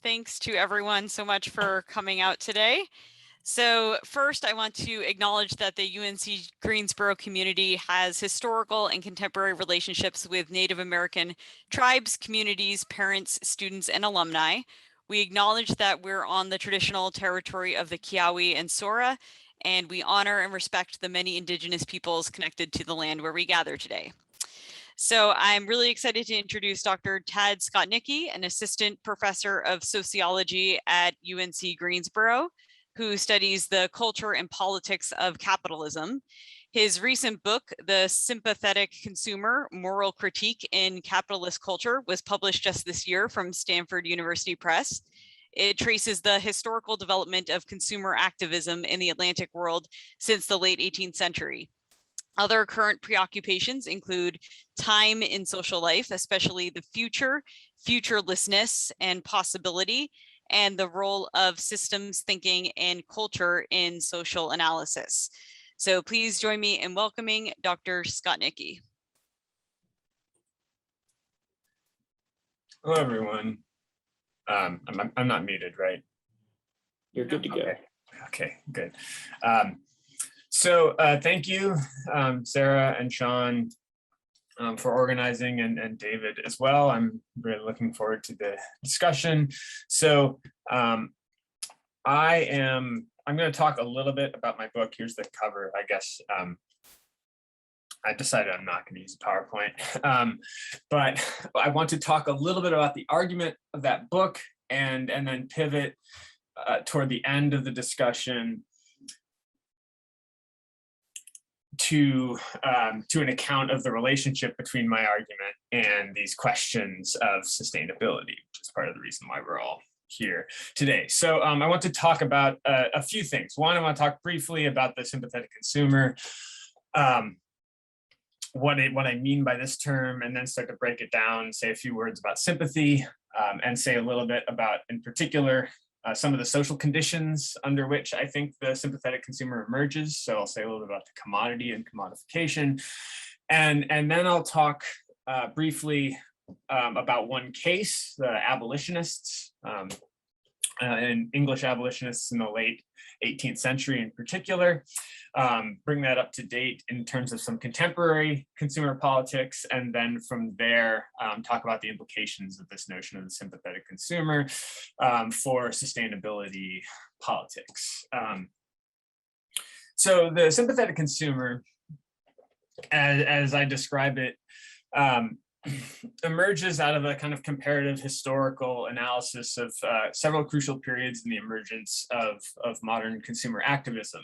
thanks to everyone so much for coming out today. So first, I want to acknowledge that the UNC Greensboro community has historical and contemporary relationships with Native American tribes, communities, parents, students, and alumni. We acknowledge that we're on the traditional territory of the Kiawe and Sora, and we honor and respect the many Indigenous peoples connected to the land where we gather today. So I'm really excited to introduce Dr. Tad Skotnicki, an Assistant Professor of Sociology at UNC Greensboro, who studies the culture and politics of capitalism. His recent book, The Sympathetic Consumer, Moral Critique in Capitalist Culture, was published just this year from Stanford University Press. It traces the historical development of consumer activism in the Atlantic world since the late 18th century. Other current preoccupations include time in social life, especially the future, futurelessness, and possibility, and the role of systems thinking and culture in social analysis. So please join me in welcoming Dr. Skotnicki. Hello, everyone. I'm not muted, right? You're good to go. Okay, good. So thank you, Sarah and Sean, for organizing, and David as well. I'm really looking forward to the discussion. So I'm going to talk a little bit about my book. Here's the cover, I guess. I decided I'm not going to use PowerPoint, but I want to talk a little bit about the argument of that book, and then pivot toward the end of the discussion to an account of the relationship between my argument and these questions of sustainability, which is part of the reason why we're all here today. So I want to talk about a few things. One, I want to talk briefly about the sympathetic consumer, what I mean by this term, and then start to break it down, say a few words about sympathy, and say a little bit about, in particular, some of the social conditions under which I think the sympathetic consumer emerges. So I'll say a little bit about the commodity and commodification. And then I'll talk briefly about one case, the abolitionists, and English abolitionists in the late 18th century in particular, bring that up to date in terms of some contemporary consumer politics, and then from there talk about the implications of this notion of the sympathetic consumer for sustainability politics. So the sympathetic consumer, as I describe it, emerges out of a kind of comparative historical analysis of several crucial periods in the emergence of modern consumer activism.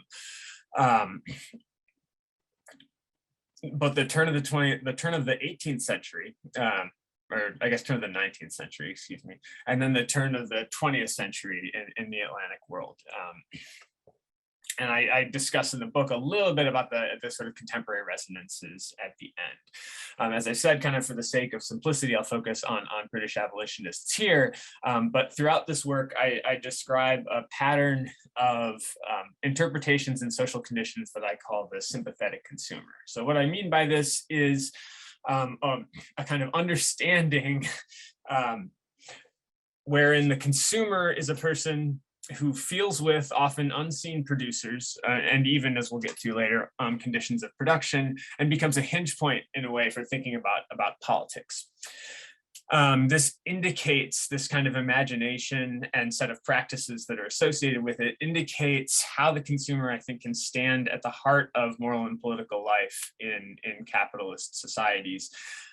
But the turn of the 18th century, or I guess turn of the 19th century, excuse me, and then the turn of the 20th century in the Atlantic world. And I discuss in the book a little bit about the sort of contemporary resonances at the end. As I said, kind of for the sake of simplicity, I'll focus on British abolitionists here. But throughout this work, I describe a pattern of interpretations and social conditions that I call the sympathetic consumer. So what I mean by this is a kind of understanding wherein the consumer is a person who feels with often unseen producers, and even, as we'll get to later, conditions of production, and becomes a hinge point in a way for thinking about politics. This indicates this kind of imagination and set of practices that are associated with it, indicates how the consumer, I think, can stand at the heart of moral and political life in capitalist societies.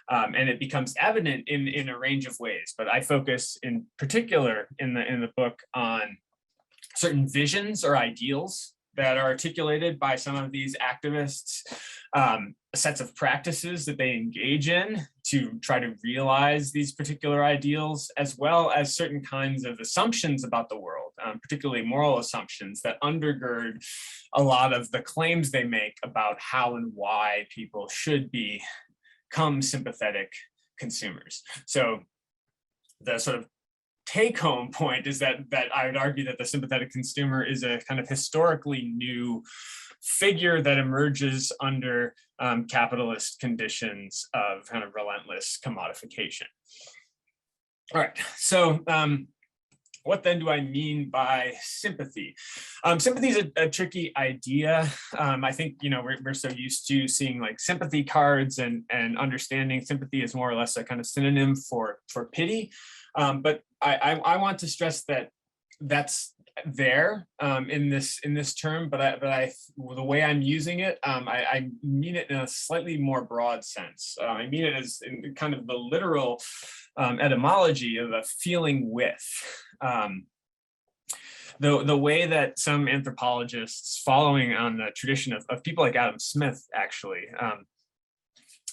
And it becomes evident in a range of ways, but I focus in particular in the book on certain visions or ideals that are articulated by some of these activists, sets of practices that they engage in to try to realize these particular ideals, as well as certain kinds of assumptions about the world, particularly moral assumptions that undergird a lot of the claims they make about how and why people should become sympathetic consumers. So the sort of take-home point is that I would argue that the sympathetic consumer is a kind of historically new figure that emerges under capitalist conditions of kind of relentless commodification. All right, so what then do I mean by sympathy? Sympathy is a tricky idea. I think, we're so used to seeing like sympathy cards and understanding sympathy is more or less a kind of synonym for pity. But I want to stress that that's there in this term, but the way I'm using it, I mean it in a slightly more broad sense. I mean it as in kind of the literal etymology of a feeling with. The way that some anthropologists following on the tradition of people like Adam Smith actually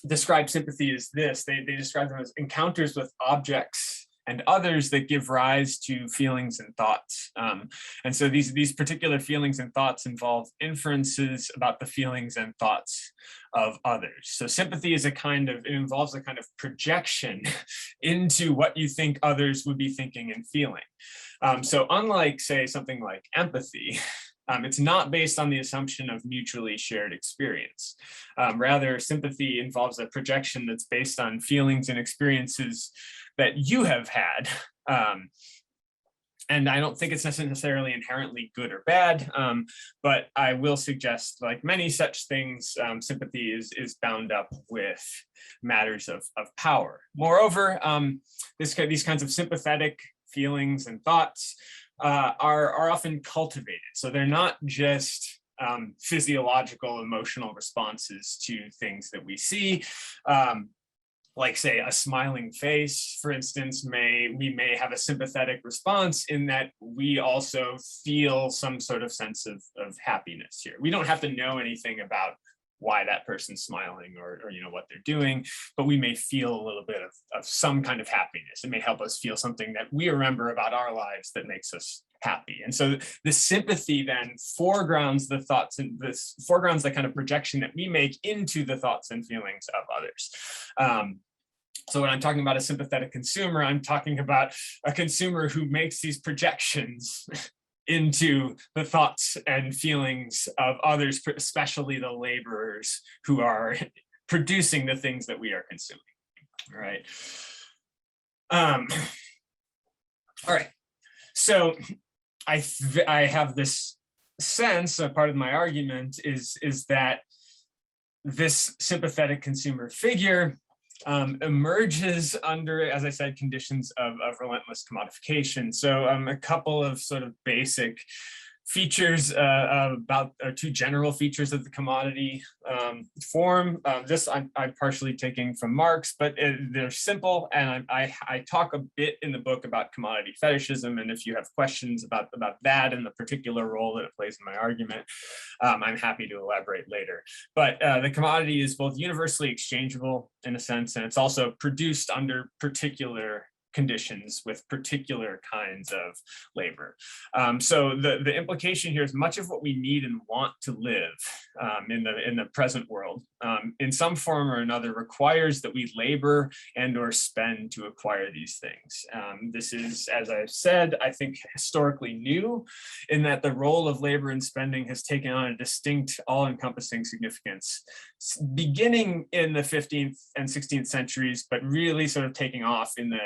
describe sympathy as this. They describe them as encounters with objects and others that give rise to feelings and thoughts. And so these particular feelings and thoughts involve inferences about the feelings and thoughts of others. So sympathy is it involves a kind of projection into what you think others would be thinking and feeling. So unlike, say, something like empathy, it's not based on the assumption of mutually shared experience. Rather, sympathy involves a projection that's based on feelings and experiences that you have had. And I don't think it's necessarily inherently good or bad, but I will suggest, like many such things, sympathy is bound up with matters of power. Moreover, these kinds of sympathetic feelings and thoughts are often cultivated. So they're not just physiological emotional responses to things that we see. Like, say, a smiling face, for instance, we may have a sympathetic response in that we also feel some sort of sense of happiness here. We don't have to know anything about why that person's smiling or what they're doing, but we may feel a little bit of some kind of happiness. It may help us feel something that we remember about our lives that makes us happy. And so the sympathy then foregrounds the thoughts and foregrounds the kind of projection that we make into the thoughts and feelings of others. So when I'm talking about a sympathetic consumer, I'm talking about a consumer who makes these projections into the thoughts and feelings of others, especially the laborers who are producing the things that we are consuming. All right. All right. So I have this sense, a part of my argument is that this sympathetic consumer figure emerges under, as I said, conditions of relentless commodification. So a couple of sort of basic features two general features of the commodity form. This I'm partially taking from Marx, but they're simple, and I talk a bit in the book about commodity fetishism, and if you have questions about that and the particular role that it plays in my argument, I'm happy to elaborate later. But the commodity is both universally exchangeable in a sense, and it's also produced under particular conditions with particular kinds of labor. So the implication here is much of what we need and want to live in the present world in some form or another requires that we labor and or spend to acquire these things. This is, as I've said, I think historically new in that the role of labor and spending has taken on a distinct all-encompassing significance beginning in the 15th and 16th centuries, but really sort of taking off in the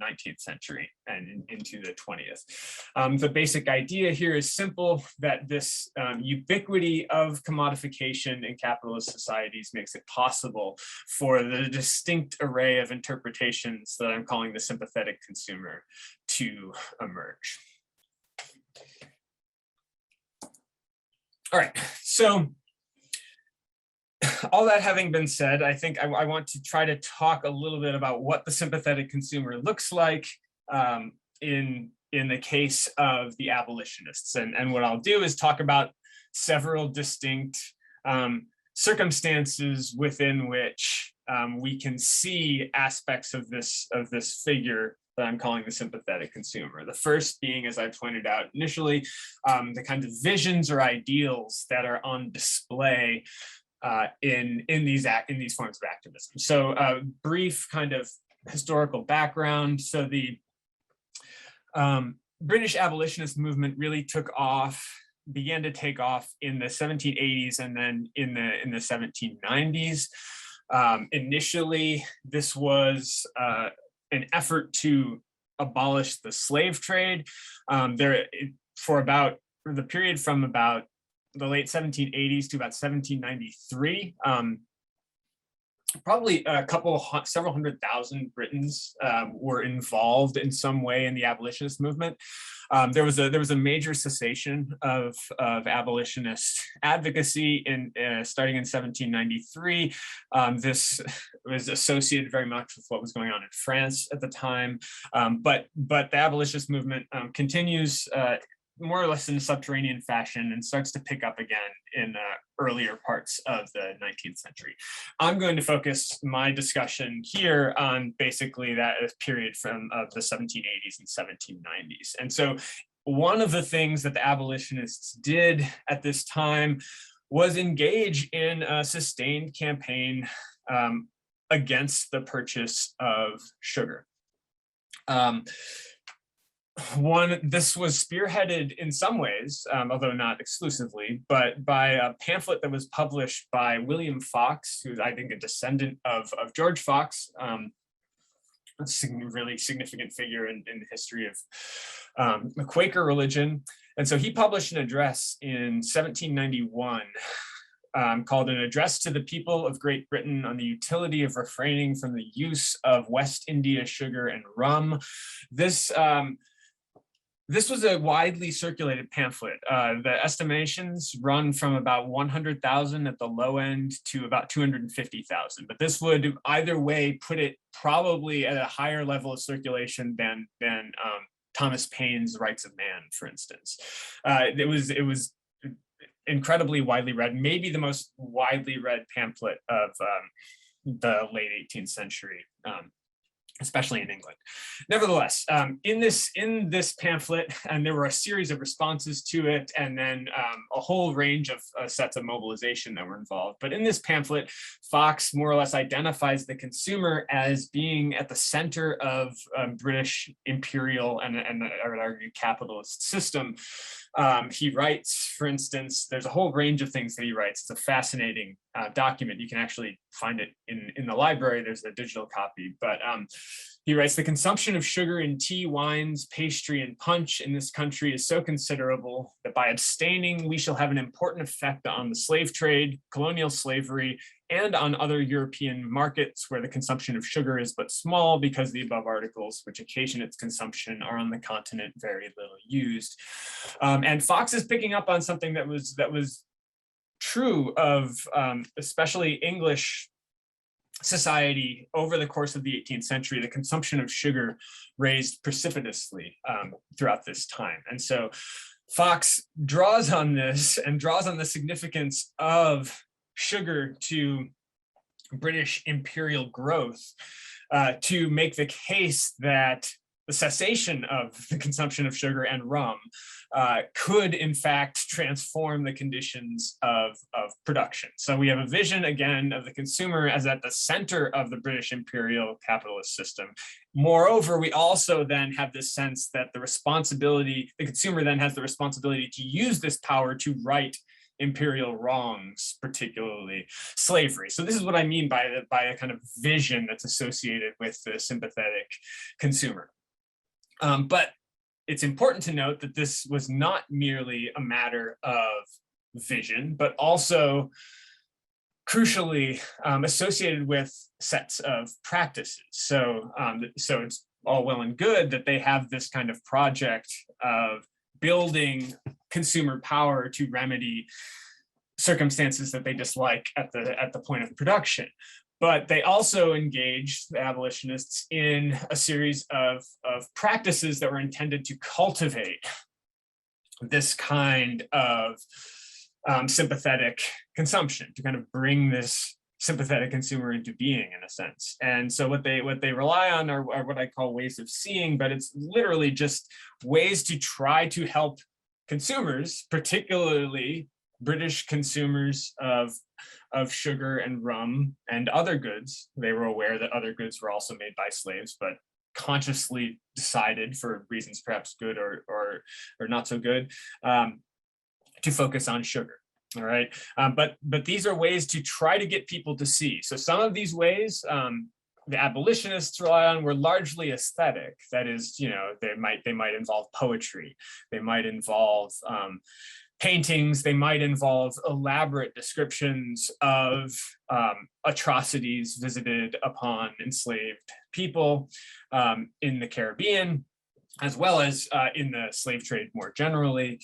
19th century and into the 20th. The basic idea here is simple, that this ubiquity of commodification in capitalist societies makes it possible for the distinct array of interpretations that I'm calling the sympathetic consumer to emerge. All right, so all that having been said, I think I want to try to talk a little bit about what the sympathetic consumer looks like in the case of the abolitionists. And what I'll do is talk about several distinct circumstances within which we can see aspects of this figure that I'm calling the sympathetic consumer. The first being, as I pointed out initially, the kind of visions or ideals that are on display in these forms of activism. So brief kind of historical background. So the British abolitionist movement really began to take off in the 1780s and then in the 1790s. Initially, this was an effort to abolished the slave trade. For the period from about the late 1780s to about 1793, probably several hundred thousand Britons were involved in some way in the abolitionist movement. There was a major cessation of abolitionist advocacy starting in 1793. This was associated very much with what was going on in France at the time, but the abolitionist movement continues more or less in a subterranean fashion and starts to pick up again in earlier parts of the 19th century. I'm going to focus my discussion here on basically that period from the 1780s and 1790s. And so one of the things that the abolitionists did at this time was engage in a sustained campaign against the purchase of sugar. This was spearheaded in some ways, although not exclusively, but by a pamphlet that was published by William Fox, who's I think a descendant of George Fox, a really significant figure in the history of the Quaker religion. And so he published an address in 1791 called An Address to the People of Great Britain on the Utility of Refraining from the Use of West India Sugar and Rum. This was a widely circulated pamphlet. The estimations run from about 100,000 at the low end to about 250,000. But this would either way put it probably at a higher level of circulation than Thomas Paine's Rights of Man, for instance. It was incredibly widely read, maybe the most widely read pamphlet of the late 18th century. Especially in England. Nevertheless, in this pamphlet, and there were a series of responses to it, and then a whole range of sets of mobilization that were involved. But in this pamphlet, Fox more or less identifies the consumer as being at the center of British imperial and I would argue capitalist system. He writes, for instance, there's a whole range of things that he writes. It's a fascinating document. You can actually find it in the library. There's a digital copy, but he writes, the consumption of sugar in tea, wines, pastry, and punch in this country is so considerable that by abstaining, we shall have an important effect on the slave trade, colonial slavery, and on other European markets where the consumption of sugar is but small because the above articles which occasion its consumption are on the continent very little used. And Fox is picking up on something that was true of especially English society over the course of the 18th century. The consumption of sugar raised precipitously throughout this time. And so Fox draws on this and draws on the significance of sugar to British imperial growth to make the case that the cessation of the consumption of sugar and rum could in fact transform the conditions of production. So we have a vision again of the consumer as at the center of the British imperial capitalist system. Moreover, we also then have this sense that the consumer then has the responsibility to use this power to right imperial wrongs, particularly slavery. So this is what I mean by a kind of vision that's associated with the sympathetic consumer. But it's important to note that this was not merely a matter of vision, but also crucially associated with sets of practices. So it's all well and good that they have this kind of project of building consumer power to remedy circumstances that they dislike at the point of production. But they also engaged, the abolitionists, in a series of practices that were intended to cultivate this kind of sympathetic consumption, to kind of bring this sympathetic consumer into being, in a sense. And so what they rely on are what I call ways of seeing, but it's literally just ways to try to help consumers, particularly British consumers of sugar and rum and other goods. They were aware that other goods were also made by slaves, but consciously decided, for reasons perhaps good or not so good, to focus on sugar. All right, but these are ways to try to get people to see. So some of these ways the abolitionists rely on were largely aesthetic. That is, they might involve poetry, they might involve paintings, they might involve elaborate descriptions of atrocities visited upon enslaved people in the Caribbean, as well as in the slave trade more generally.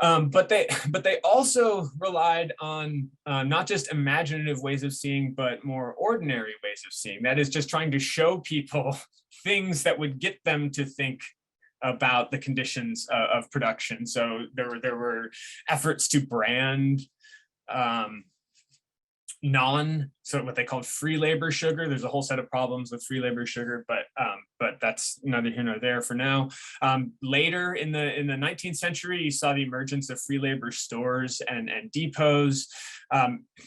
But they also relied on not just imaginative ways of seeing, but more ordinary ways of seeing. That is, just trying to show people things that would get them to think about the conditions of production. So there were efforts to brand so what they called free labor sugar. There's a whole set of problems with free labor sugar, but that's neither here nor there for now. Later in the 19th century, you saw the emergence of free labor stores and depots.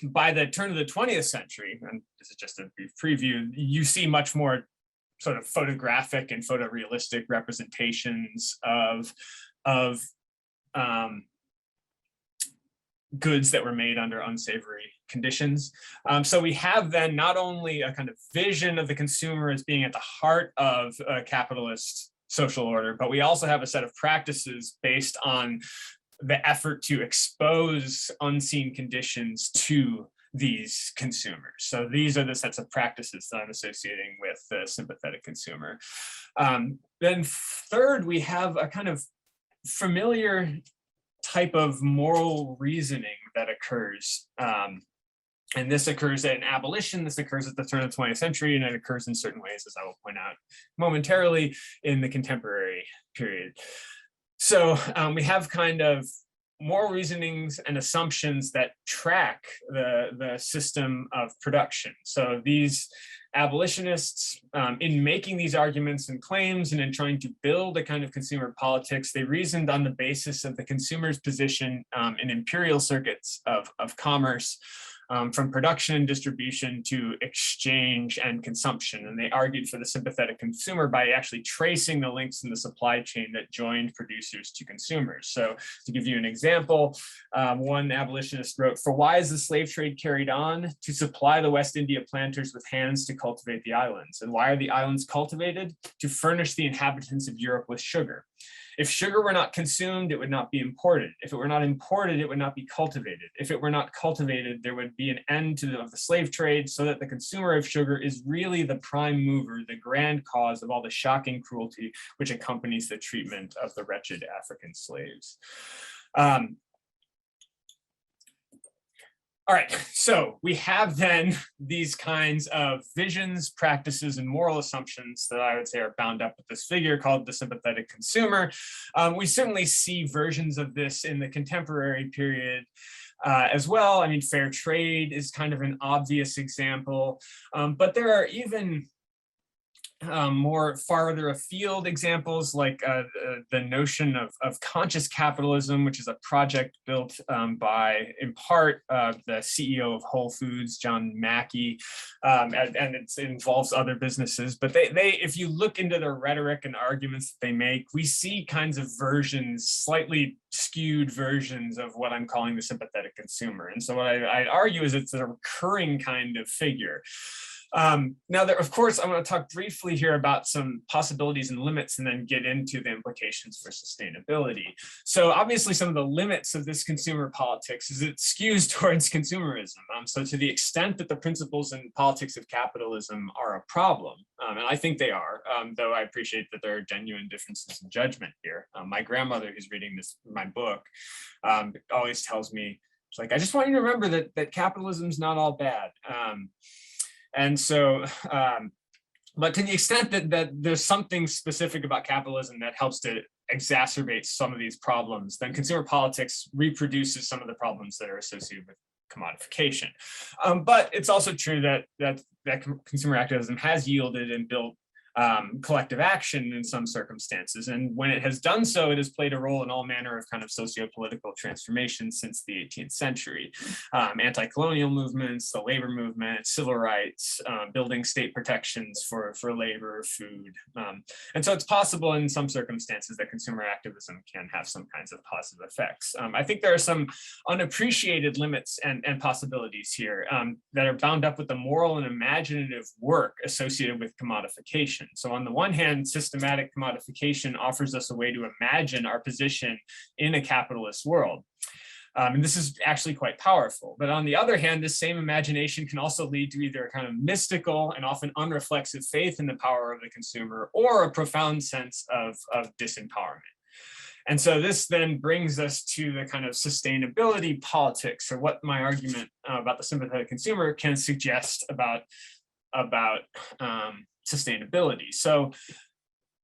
By the turn of the 20th century, and this is just a brief preview, you see much more sort of photographic and photorealistic representations of goods that were made under unsavory conditions. So we have then not only a kind of vision of the consumer as being at the heart of a capitalist social order, but we also have a set of practices based on the effort to expose unseen conditions to these consumers. So these are the sets of practices that I'm associating with the sympathetic consumer. Then third, we have a kind of familiar type of moral reasoning that occurs. And this occurs in abolition, this occurs at the turn of the 20th century, and it occurs in certain ways, as I will point out momentarily, in the contemporary period. So we have kind of moral reasonings and assumptions that track the system of production. So these abolitionists, in making these arguments and claims and in trying to build a kind of consumer politics, they reasoned on the basis of the consumer's position in imperial circuits of commerce, from production and distribution to exchange and consumption. And they argued for the sympathetic consumer by actually tracing the links in the supply chain that joined producers to consumers. So to give you an example, one abolitionist wrote, "For why is the slave trade carried on? To supply the West India planters with hands to cultivate the islands. And why are the islands cultivated? To furnish the inhabitants of Europe with sugar. If sugar were not consumed, it would not be imported. If it were not imported, it would not be cultivated. If it were not cultivated, there would be an end of the slave trade, so that the consumer of sugar is really the prime mover, the grand cause of all the shocking cruelty which accompanies the treatment of the wretched African slaves." All right, so we have then these kinds of visions, practices, and moral assumptions that I would say are bound up with this figure called the sympathetic consumer. We certainly see versions of this in the contemporary period as well. I mean, fair trade is kind of an obvious example, but there are even more farther afield examples, like the notion of conscious capitalism, which is a project built by, in part, the CEO of Whole Foods, John Mackey, and it involves other businesses. But they, if you look into the rhetoric and arguments that they make, we see kinds of versions, slightly skewed versions of what I'm calling the sympathetic consumer. And so what I'd argue is it's a recurring kind of figure. Now, of course, I want to talk briefly here about some possibilities and limits and then get into the implications for sustainability. So obviously, some of the limits of this consumer politics is it skews towards consumerism. So to the extent that the principles and politics of capitalism are a problem, and I think they are, though I appreciate that there are genuine differences in judgment here. My grandmother, who's reading my book, always tells me, she's like, "I just want you to remember that capitalism's not all bad." And so, but to the extent that there's something specific about capitalism that helps to exacerbate some of these problems, then consumer politics reproduces some of the problems that are associated with commodification. But it's also true that consumer activism has yielded and built collective action in some circumstances. And when it has done so, it has played a role in all manner of kind of socio-political transformations since the 18th century. Anti-colonial movements, the labor movement, civil rights, building state protections for labor, food. And so it's possible in some circumstances that consumer activism can have some kinds of positive effects. I think there are some unappreciated limits and possibilities here that are bound up with the moral and imaginative work associated with commodification. So on the one hand, systematic commodification offers us a way to imagine our position in a capitalist world. And this is actually quite powerful. But on the other hand, this same imagination can also lead to either a kind of mystical and often unreflexive faith in the power of the consumer, or a profound sense of disempowerment. And so this then brings us to the kind of sustainability politics, or what my argument about the sympathetic consumer can suggest about sustainability. So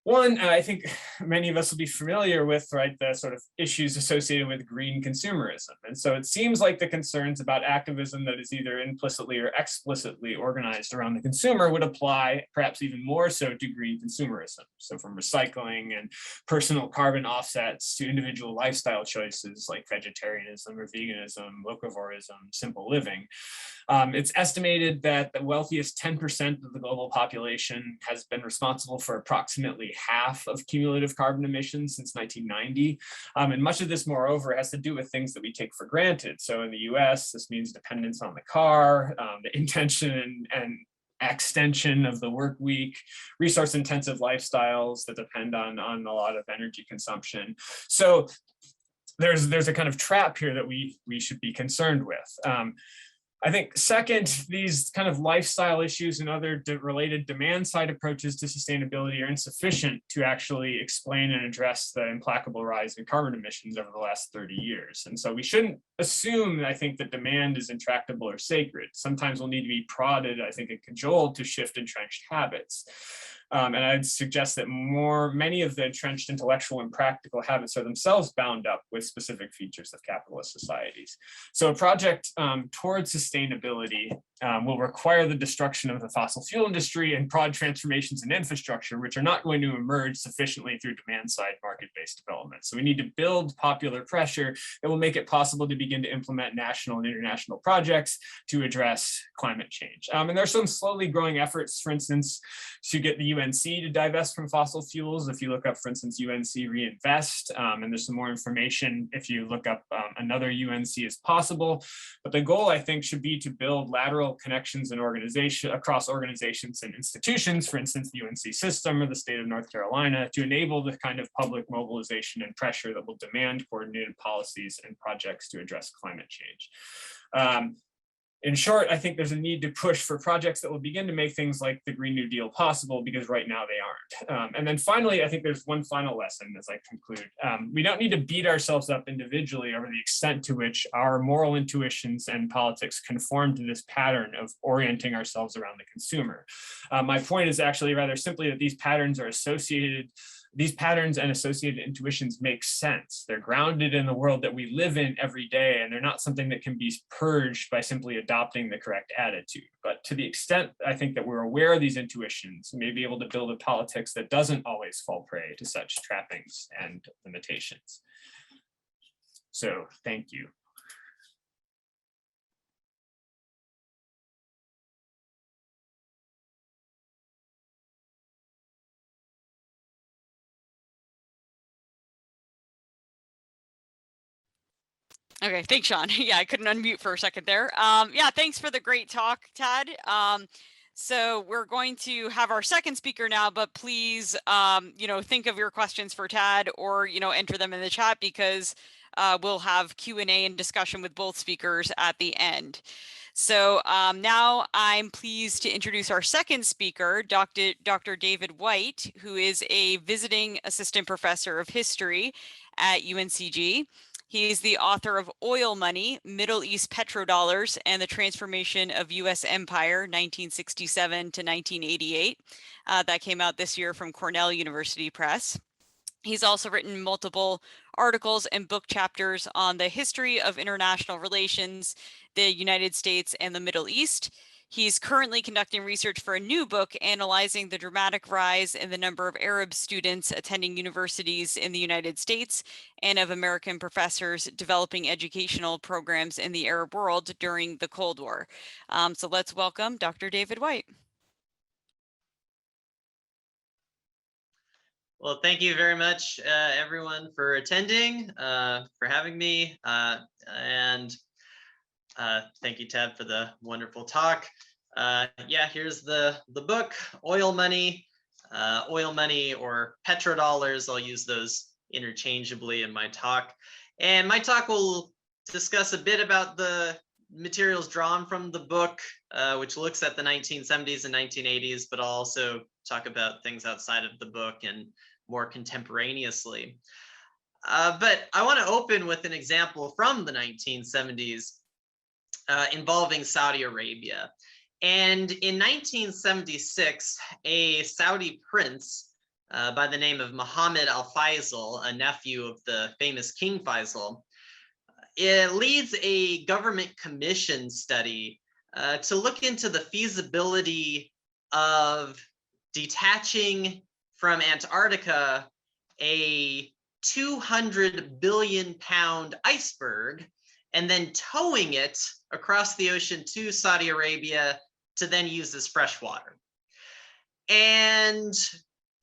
one, I think many of us will be familiar with, right, the sort of issues associated with green consumerism. And so it seems like the concerns about activism that is either implicitly or explicitly organized around the consumer would apply perhaps even more so to green consumerism. So from recycling and personal carbon offsets to individual lifestyle choices like vegetarianism or veganism, locavorism, simple living. It's estimated that the wealthiest 10% of the global population has been responsible for approximately half of cumulative carbon emissions since 1990. And much of this, moreover, has to do with things that we take for granted. So in the US, this means dependence on the car, the intention and extension of the work week, resource-intensive lifestyles that depend on a lot of energy consumption. So there's a kind of trap here that we should be concerned with. I think second, these kind of lifestyle issues and other related demand side approaches to sustainability are insufficient to actually explain and address the implacable rise in carbon emissions over the last 30 years. And so we shouldn't assume, I think, that demand is intractable or sacred. Sometimes we'll need to be prodded, I think, and cajoled to shift entrenched habits. And I'd suggest that many of the entrenched intellectual and practical habits are themselves bound up with specific features of capitalist societies. So a project towards sustainability will require the destruction of the fossil fuel industry and broad transformations in infrastructure, which are not going to emerge sufficiently through demand-side market-based development. So we need to build popular pressure that will make it possible to begin to implement national and international projects to address climate change. And there's some slowly growing efforts, for instance, to get the UNC to divest from fossil fuels. If you look up, for instance, UNC Reinvest, and there's some more information if you look up another UNC is possible. But the goal, I think, should be to build lateral connections and across organizations and institutions, for instance, the UNC system or the state of North Carolina, to enable the kind of public mobilization and pressure that will demand coordinated policies and projects to address climate change. In short, I think there's a need to push for projects that will begin to make things like the Green New Deal possible, because right now they aren't. And then finally, I think there's one final lesson as I conclude. We don't need to beat ourselves up individually over the extent to which our moral intuitions and politics conform to this pattern of orienting ourselves around the consumer. My point is actually rather simply that these patterns and associated intuitions make sense. They're grounded in the world that we live in every day, and they're not something that can be purged by simply adopting the correct attitude. But to the extent I think that we're aware of these intuitions, we may be able to build a politics that doesn't always fall prey to such trappings and limitations. So thank you. Okay, thanks, Sean. Yeah, I couldn't unmute for a second there. Yeah, thanks for the great talk, Tad. So we're going to have our second speaker now, but please, think of your questions for Tad, or, enter them in the chat, because we'll have Q&A and discussion with both speakers at the end. So now I'm pleased to introduce our second speaker, Dr. David White, who is a visiting assistant professor of history at UNCG. He is the author of Oil Money, Middle East Petrodollars, and the Transformation of U.S. Empire, 1967 to 1988. That came out this year from Cornell University Press. He's also written multiple articles and book chapters on the history of international relations, the United States, and the Middle East. He's currently conducting research for a new book analyzing the dramatic rise in the number of Arab students attending universities in the United States and of American professors developing educational programs in the Arab world during the Cold War. So let's welcome Dr. David White. Well, thank you very much, everyone, for attending, for having me, and thank you, Ted, for the wonderful talk. Yeah, here's the book, Oil Money or Petrodollars. I'll use those interchangeably in my talk. And my talk will discuss a bit about the materials drawn from the book, which looks at the 1970s and 1980s, but I'll also talk about things outside of the book and more contemporaneously. But I want to open with an example from the 1970s involving Saudi Arabia. And in 1976, a Saudi prince by the name of Mohammed al-Faisal, a nephew of the famous King Faisal, leads a government commission study to look into the feasibility of detaching from Antarctica a 200 billion pound iceberg and then towing it across the ocean to Saudi Arabia to then use as fresh water. And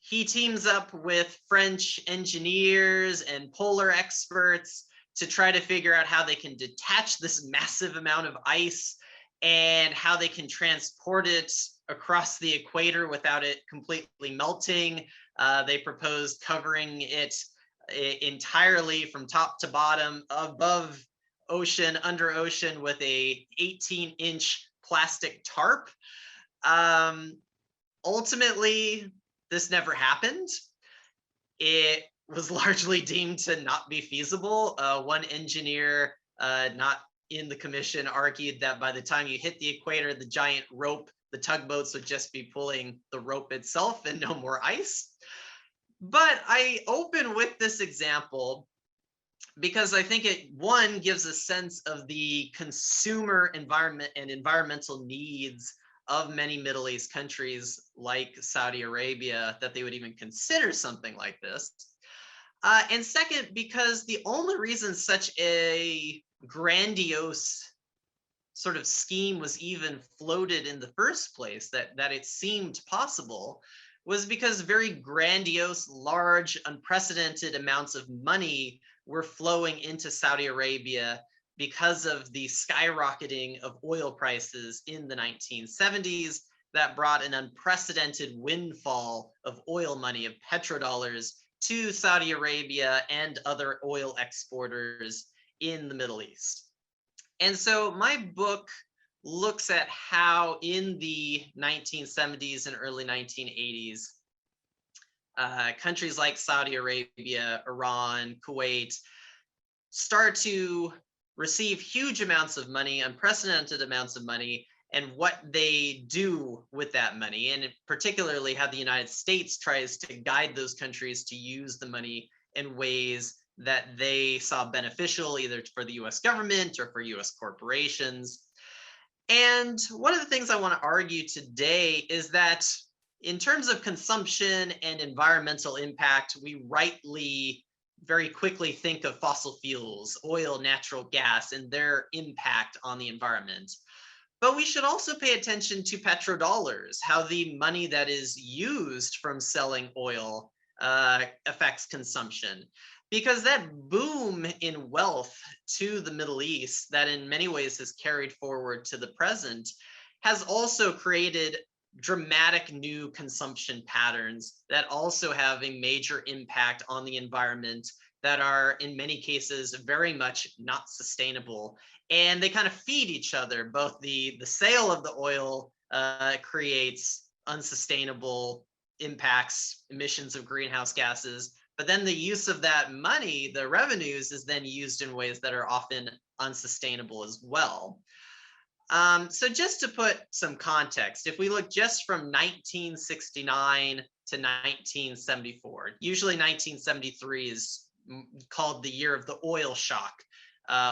he teams up with French engineers and polar experts to try to figure out how they can detach this massive amount of ice and how they can transport it across the equator without it completely melting. They proposed covering it entirely from top to bottom, above ocean, under ocean, with a 18-inch plastic tarp. Ultimately, this never happened. It was largely deemed to not be feasible. One engineer not in the commission argued that by the time you hit the equator, the giant rope, the tugboats would just be pulling the rope itself and no more ice. But I open with this example because I think it, one, gives a sense of the consumer environment and environmental needs of many Middle East countries like Saudi Arabia, that they would even consider something like this. And second, because the only reason such a grandiose sort of scheme was even floated in the first place, that it seemed possible, was because very grandiose, large, unprecedented amounts of money were flowing into Saudi Arabia because of the skyrocketing of oil prices in the 1970s that brought an unprecedented windfall of oil money, of petrodollars, to Saudi Arabia and other oil exporters in the Middle East. And so my book looks at how in the 1970s and early 1980s, countries like Saudi Arabia, Iran, Kuwait, start to receive huge amounts of money, unprecedented amounts of money, and what they do with that money, and particularly how the United States tries to guide those countries to use the money in ways that they saw beneficial, either for the US government or for US corporations. And one of the things I want to argue today is that in terms of consumption and environmental impact, we rightly very quickly think of fossil fuels, oil, natural gas, and their impact on the environment. But we should also pay attention to petrodollars, how the money that is used from selling oil affects consumption. Because that boom in wealth to the Middle East that in many ways has carried forward to the present has also created dramatic new consumption patterns that also have a major impact on the environment, that are in many cases very much not sustainable. And they kind of feed each other. Both the sale of the oil creates unsustainable impacts, emissions of greenhouse gases, but then the use of that money, the revenues, is then used in ways that are often unsustainable as well. So just to put some context, if we look just from 1969 to 1974, usually 1973 is called the year of the oil shock.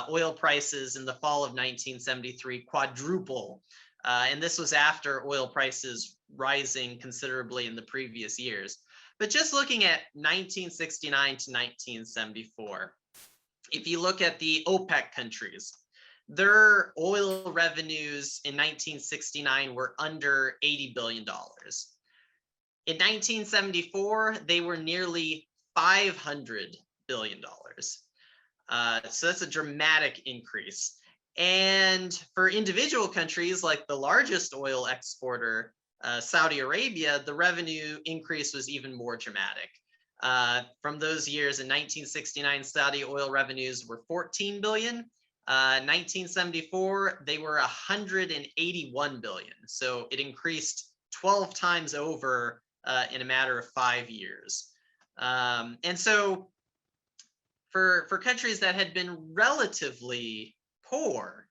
Oil prices in the fall of 1973 quadruple And this was after oil prices rising considerably in the previous years. But just looking at 1969 to 1974, if you look at the OPEC countries, their oil revenues in 1969 were under $80 billion. In 1974, they were nearly $500 billion. So that's a dramatic increase. And for individual countries like the largest oil exporter, Saudi Arabia, the revenue increase was even more dramatic. From those years in 1969, Saudi oil revenues were 14 billion. 1974, they were 181 billion. So it increased 12 times over in a matter of 5 years. And so for countries that had been relatively poor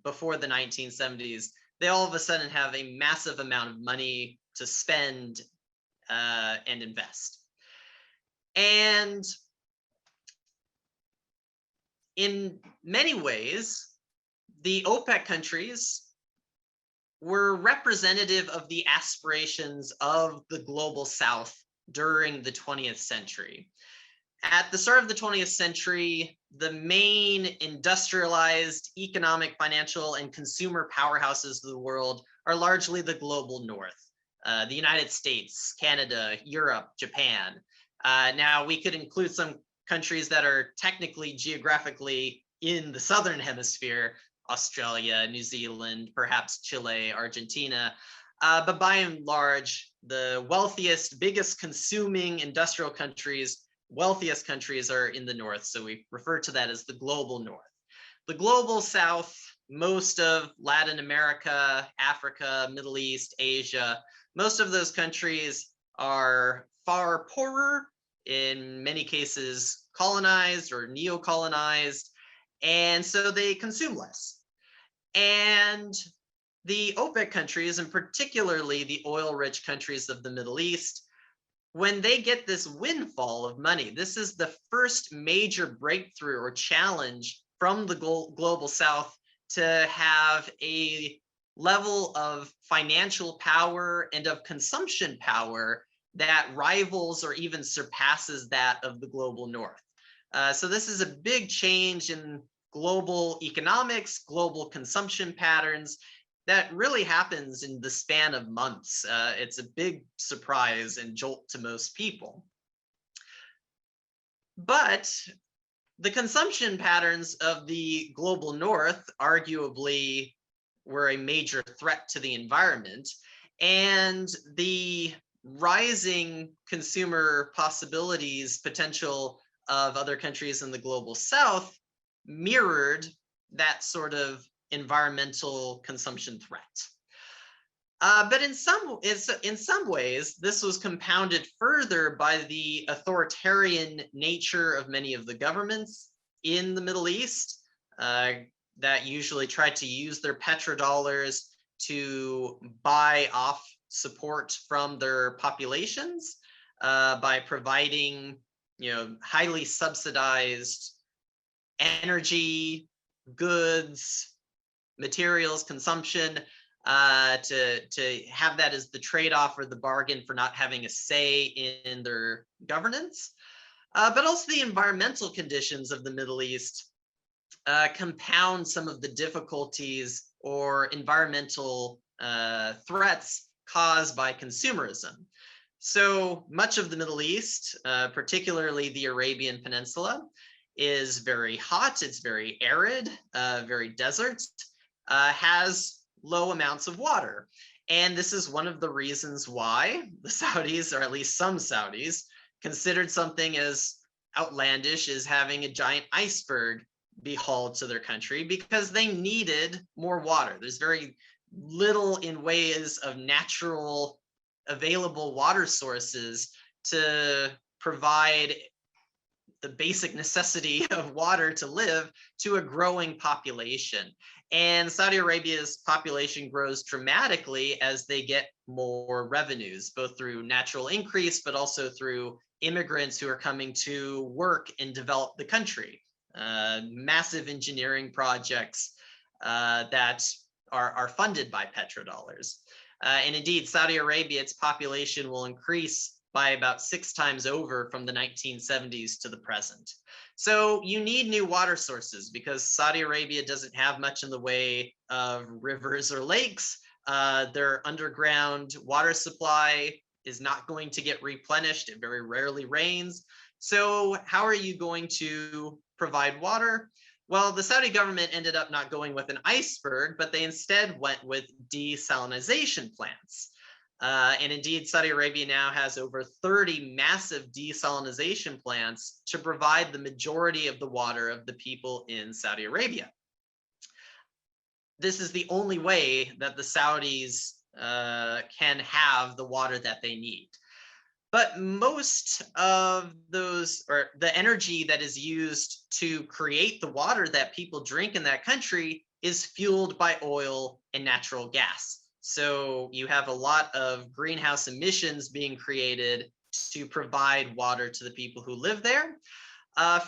before the 1970s, they all of a sudden have a massive amount of money to spend and invest. And in many ways, the OPEC countries were representative of the aspirations of the global South during the 20th century. At the start of the 20th century, the main industrialized economic, financial, and consumer powerhouses of the world are largely the global North, the United States, Canada, Europe, Japan. Now, we could include some countries that are technically geographically in the Southern Hemisphere, Australia, New Zealand, perhaps Chile, Argentina. But by and large, the wealthiest, biggest consuming industrial countries, wealthiest countries are in the North. So we refer to that as the global North. The global South, most of Latin America, Africa, Middle East, Asia, most of those countries are far poorer, in many cases colonized or neo-colonized, and so they consume less. And the OPEC countries, and particularly the oil-rich countries of the Middle East, when they get this windfall of money, this is the first major breakthrough or challenge from the global South to have a level of financial power and of consumption power that rivals or even surpasses that of the global North. So this is a big change in global economics, global consumption patterns that really happens in the span of months. It's a big surprise and jolt to most people. But the consumption patterns of the global North arguably were a major threat to the environment, and the rising consumer possibilities, potential of other countries in the global South mirrored that sort of environmental consumption threat. But in some ways, this was compounded further by the authoritarian nature of many of the governments in the Middle East that usually tried to use their petrodollars to buy off support from their populations by providing, highly subsidized energy, goods, materials, consumption, to have that as the trade-off or the bargain for not having a say in their governance. But also the environmental conditions of the Middle East compound some of the difficulties or environmental threats caused by consumerism. So much of the Middle East, particularly the Arabian Peninsula, is very hot, it's very arid, very desert, has low amounts of water. And this is one of the reasons why the Saudis, or at least some Saudis, considered something as outlandish as having a giant iceberg be hauled to their country, because they needed more water. There's very little in ways of natural available water sources to provide the basic necessity of water to live to a growing population. And Saudi Arabia's population grows dramatically as they get more revenues, both through natural increase, but also through immigrants who are coming to work and develop the country. Massive engineering projects that are funded by petrodollars. And indeed, Saudi Arabia, its population will increase by about 6 times over from the 1970s to the present. So you need new water sources because Saudi Arabia doesn't have much in the way of rivers or lakes. Their underground water supply is not going to get replenished. It very rarely rains. So how are you going to provide water? Well, the Saudi government ended up not going with an iceberg, but they instead went with desalination plants. And indeed, Saudi Arabia now has over 30 massive desalination plants to provide the majority of the water of the people in Saudi Arabia. This is the only way that the Saudis can have the water that they need. But most of those, or the energy that is used to create the water that people drink in that country is fueled by oil and natural gas. So you have a lot of greenhouse emissions being created to provide water to the people who live there.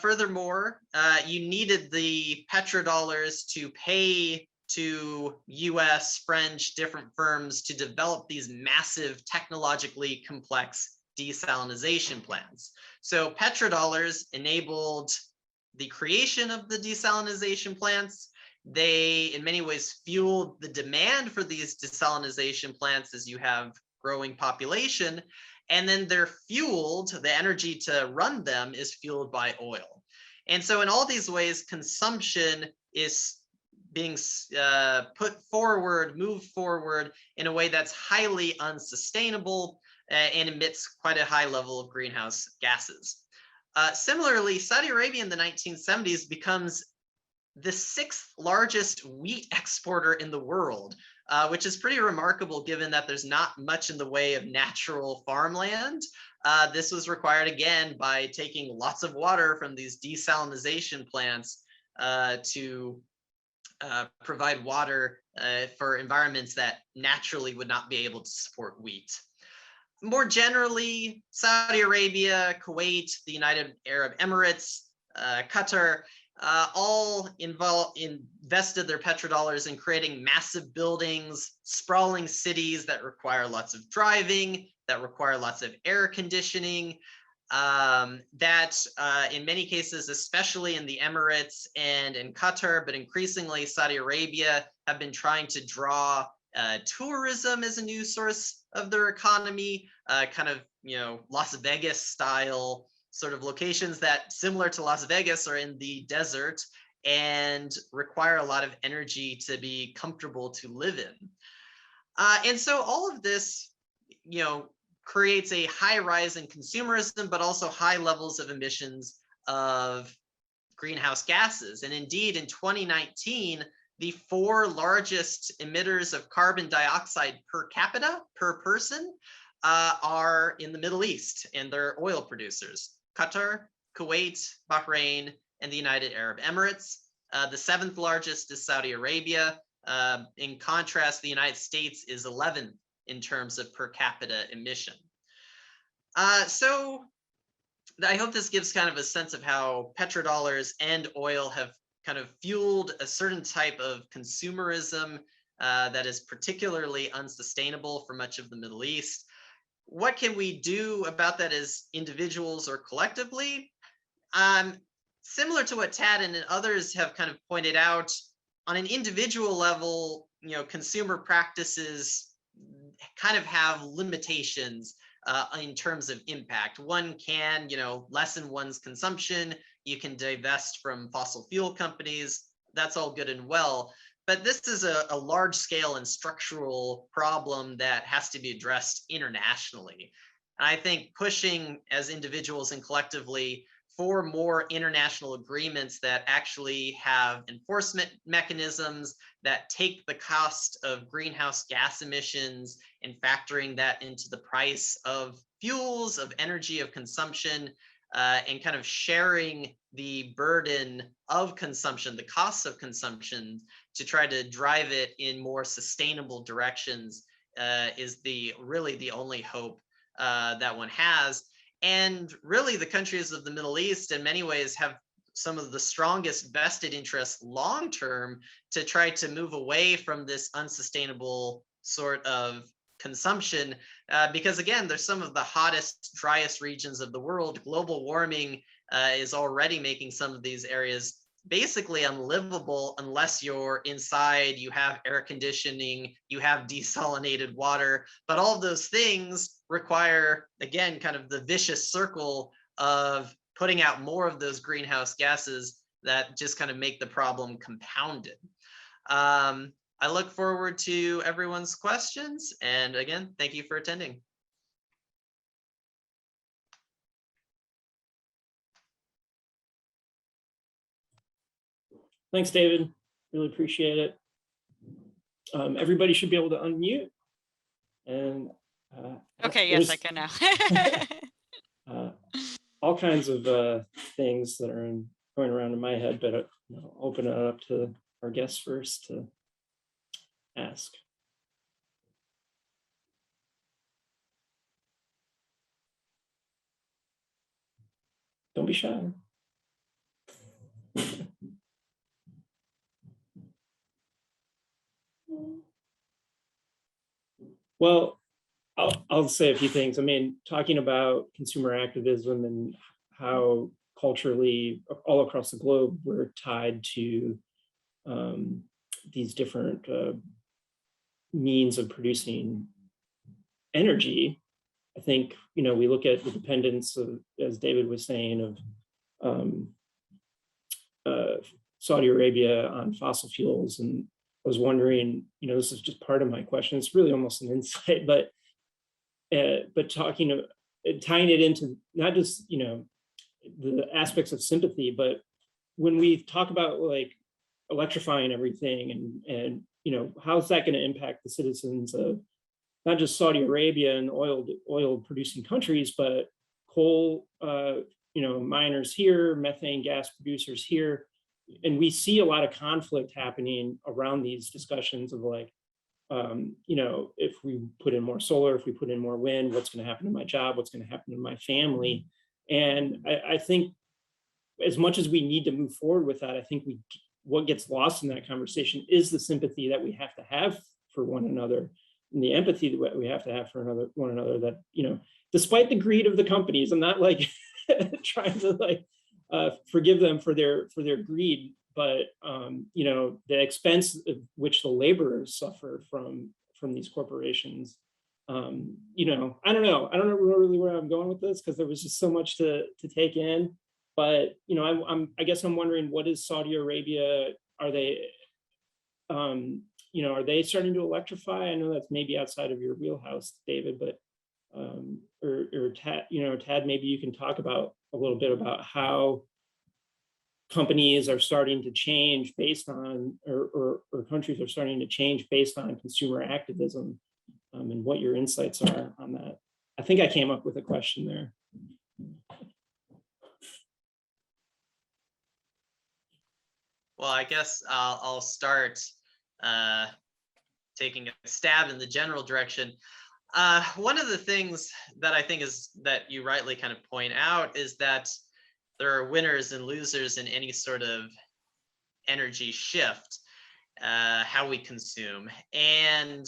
Furthermore, you needed the petrodollars to pay to US, French, different firms to develop these massive technologically complex desalination plants. So petrodollars enabled the creation of the desalination plants. They, in many ways, fueled the demand for these desalination plants as you have growing population. And then they're fueled, the energy to run them is fueled by oil. And so in all these ways, consumption is being moved forward in a way that's highly unsustainable and emits quite a high level of greenhouse gases. Similarly, Saudi Arabia in the 1970s becomes the 6th largest wheat exporter in the world, which is pretty remarkable given that there's not much in the way of natural farmland. This was required again by taking lots of water from these desalination plants to provide water for environments that naturally would not be able to support wheat. More generally, Saudi Arabia, Kuwait, the United Arab Emirates, Qatar, all invested their petrodollars in creating massive buildings, sprawling cities that require lots of driving, that require lots of air conditioning, that in many cases, especially in the Emirates and in Qatar, but increasingly Saudi Arabia, have been trying to draw tourism as a new source of their economy, kind of, Las Vegas style sort of locations that, similar to Las Vegas, are in the desert and require a lot of energy to be comfortable to live in. And so all of this, creates a high rise in consumerism, but also high levels of emissions of greenhouse gases. And indeed, in 2019, the 4 largest emitters of carbon dioxide per capita, per person, are in the Middle East, and they're oil producers: Qatar, Kuwait, Bahrain, and the United Arab Emirates. The 7th largest is Saudi Arabia. In contrast, the United States is 11th in terms of per capita emission. So I hope this gives kind of a sense of how petrodollars and oil have kind of fueled a certain type of consumerism that is particularly unsustainable for much of the Middle East. What can we do about that as individuals or collectively? Similar to what Tad and others have kind of pointed out, on an individual level, consumer practices kind of have limitations in terms of impact. One can, lessen one's consumption. You can divest from fossil fuel companies. That's all good and well. But this is a large scale and structural problem that has to be addressed internationally. And I think pushing as individuals and collectively for more international agreements that actually have enforcement mechanisms that take the cost of greenhouse gas emissions and factoring that into the price of fuels, of energy, of consumption, and kind of sharing the burden of consumption, the costs of consumption, to try to drive it in more sustainable directions is really the only hope that one has. And really, the countries of the Middle East in many ways have some of the strongest vested interests long term to try to move away from this unsustainable sort of consumption, because again, there's some of the hottest, driest regions of the world. Global warming is already making some of these areas basically unlivable unless you're inside, you have air conditioning, you have desalinated water. But all of those things require, again, kind of the vicious circle of putting out more of those greenhouse gases that just kind of make the problem compounded. I look forward to everyone's questions. And again, thank you for attending. Thanks, David. Really appreciate it. Everybody should be able to unmute. And Okay, yes, I can now. All kinds of things that are going around in my head, but I'll open it up to our guests first to ask. Don't be shy. Well, I'll say a few things. I mean, talking about consumer activism and how culturally all across the globe we're tied to these different means of producing energy. I think, we look at the dependence of, as David was saying, of Saudi Arabia on fossil fuels. And I was wondering, this is just part of my question. It's really almost an insight, but tying it into not just, the aspects of sympathy, but when we talk about like electrifying everything and how's that going to impact the citizens of not just Saudi Arabia and oil producing countries, but coal, miners here, methane gas producers here. And we see a lot of conflict happening around these discussions of like, if we put in more solar, if we put in more wind, what's going to happen to my job? What's going to happen to my family? And I think as much as we need to move forward with that, I think what gets lost in that conversation is the sympathy that we have to have for one another and the empathy that we have to have for one another, that, despite the greed of the companies, I'm not like trying to like forgive them for their greed, but the expense of which the laborers suffer from these corporations. I don't know really where I'm going with this, because there was just so much to take in. But I guess I'm wondering, what is Saudi Arabia? Are they are they starting to electrify? I know that's maybe outside of your wheelhouse, David, but or Tad, maybe you can talk about a little bit about how companies are starting to change based on, or countries are starting to change based on consumer activism, and what your insights are on that. I think I came up with a question there. Well, I guess I'll start taking a stab in the general direction. One of the things that I think is that you rightly kind of point out is that there are winners and losers in any sort of energy shift, how we consume. And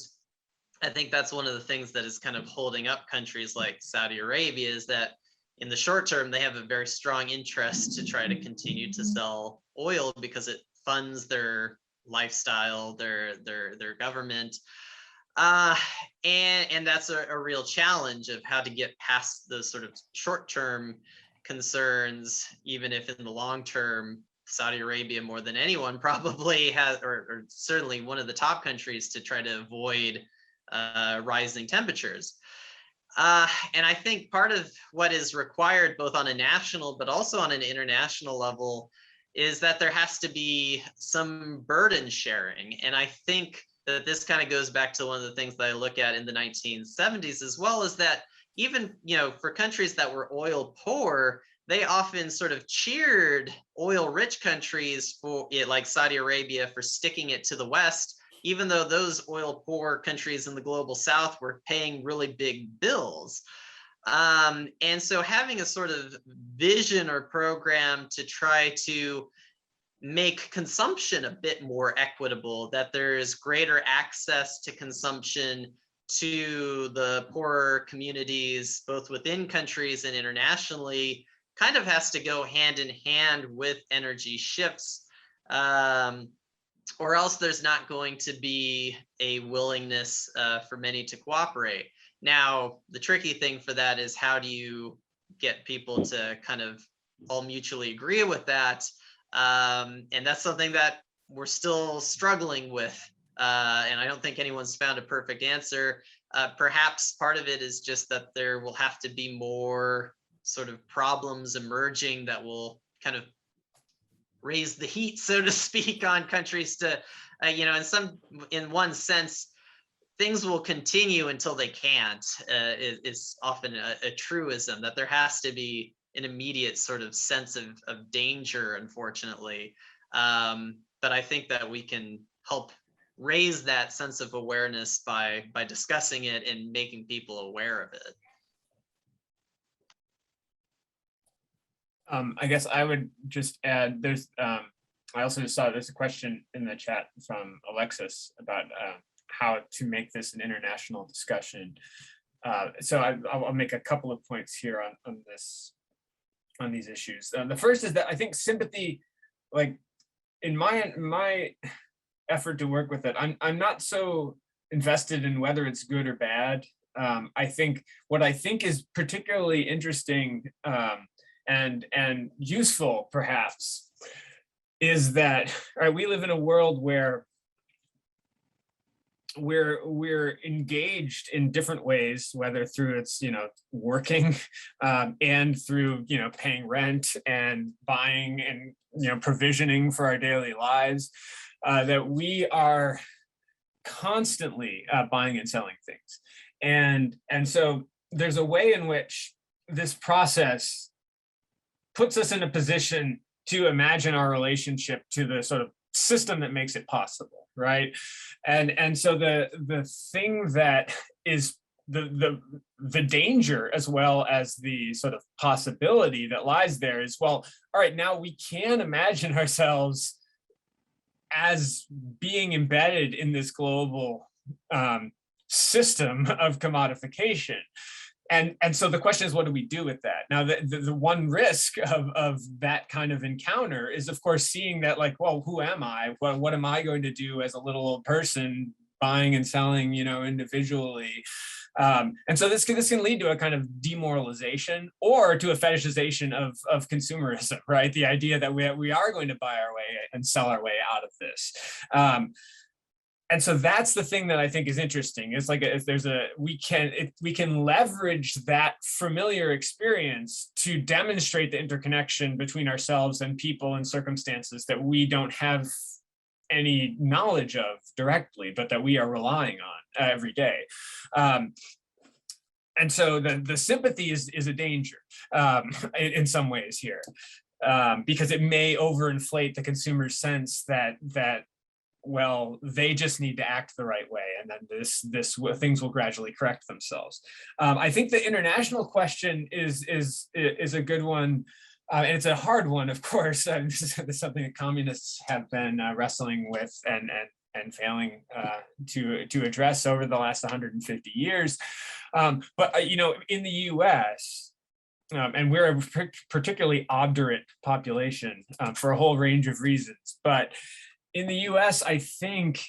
I think that's one of the things that is kind of holding up countries like Saudi Arabia, is that in the short term, they have a very strong interest to try to continue to sell oil because it funds their lifestyle, their government. And that's a real challenge of how to get past those sort of short-term concerns, even if in the long term, Saudi Arabia more than anyone probably has, or certainly one of the top countries to try to avoid rising temperatures. And I think part of what is required both on a national but also on an international level is that there has to be some burden sharing. And I think that this kind of goes back to one of the things that I look at in the 1970s as well, is that even, for countries that were oil poor, they often sort of cheered oil rich countries for it, like Saudi Arabia, for sticking it to the West, even though those oil poor countries in the global South were paying really big bills. And so having a sort of vision or program to try to make consumption a bit more equitable, that there is greater access to consumption to the poorer communities, both within countries and internationally, kind of has to go hand in hand with energy shifts, or else there's not going to be a willingness for many to cooperate. Now, the tricky thing for that is, how do you get people to kind of all mutually agree with that? And that's something that we're still struggling with. And I don't think anyone's found a perfect answer. Perhaps part of it is just that there will have to be more sort of problems emerging that will kind of raise the heat, so to speak, on countries to, in one sense, things will continue until they can't, is often a truism, that there has to be an immediate sort of sense of danger, unfortunately. But I think that we can help raise that sense of awareness by discussing it and making people aware of it. I guess I would just add, there's, I also just saw there's a question in the chat from Alexis about how to make this an international discussion. So I'll make a couple of points here on these issues. The first is that I think sympathy, like in my effort to work with it, I'm not so invested in whether it's good or bad. I think what I think is particularly interesting and useful, perhaps, is that we live in a world where we're engaged in different ways, whether through its working and through paying rent and buying and provisioning for our daily lives, that we are constantly buying and selling things, and so there's a way in which this process puts us in a position to imagine our relationship to the sort of system that makes it possible, right? And so the thing that is the danger, as well as the sort of possibility that lies there, is, well, all right, now we can imagine ourselves as being embedded in this global system of commodification. And so the question is, what do we do with that? Now, the one risk of that kind of encounter is, of course, seeing that, like, well, who am I? What am I going to do as a little old person buying and selling, individually? And so this can lead to a kind of demoralization or to a fetishization of consumerism, right? The idea that we are going to buy our way and sell our way out of this. And so that's the thing that I think is interesting. It's like, if there's we can leverage that familiar experience to demonstrate the interconnection between ourselves and people and circumstances that we don't have any knowledge of directly, but that we are relying on every day. And so the sympathy is a danger in some ways here, because it may overinflate the consumer's sense that well, they just need to act the right way, and then things will gradually correct themselves. I think the international question is a good one, and it's a hard one, of course. This is something that communists have been wrestling with and failing to address over the last 150 years. But in the U.S. And we're a particularly obdurate population for a whole range of reasons, but in the US, I think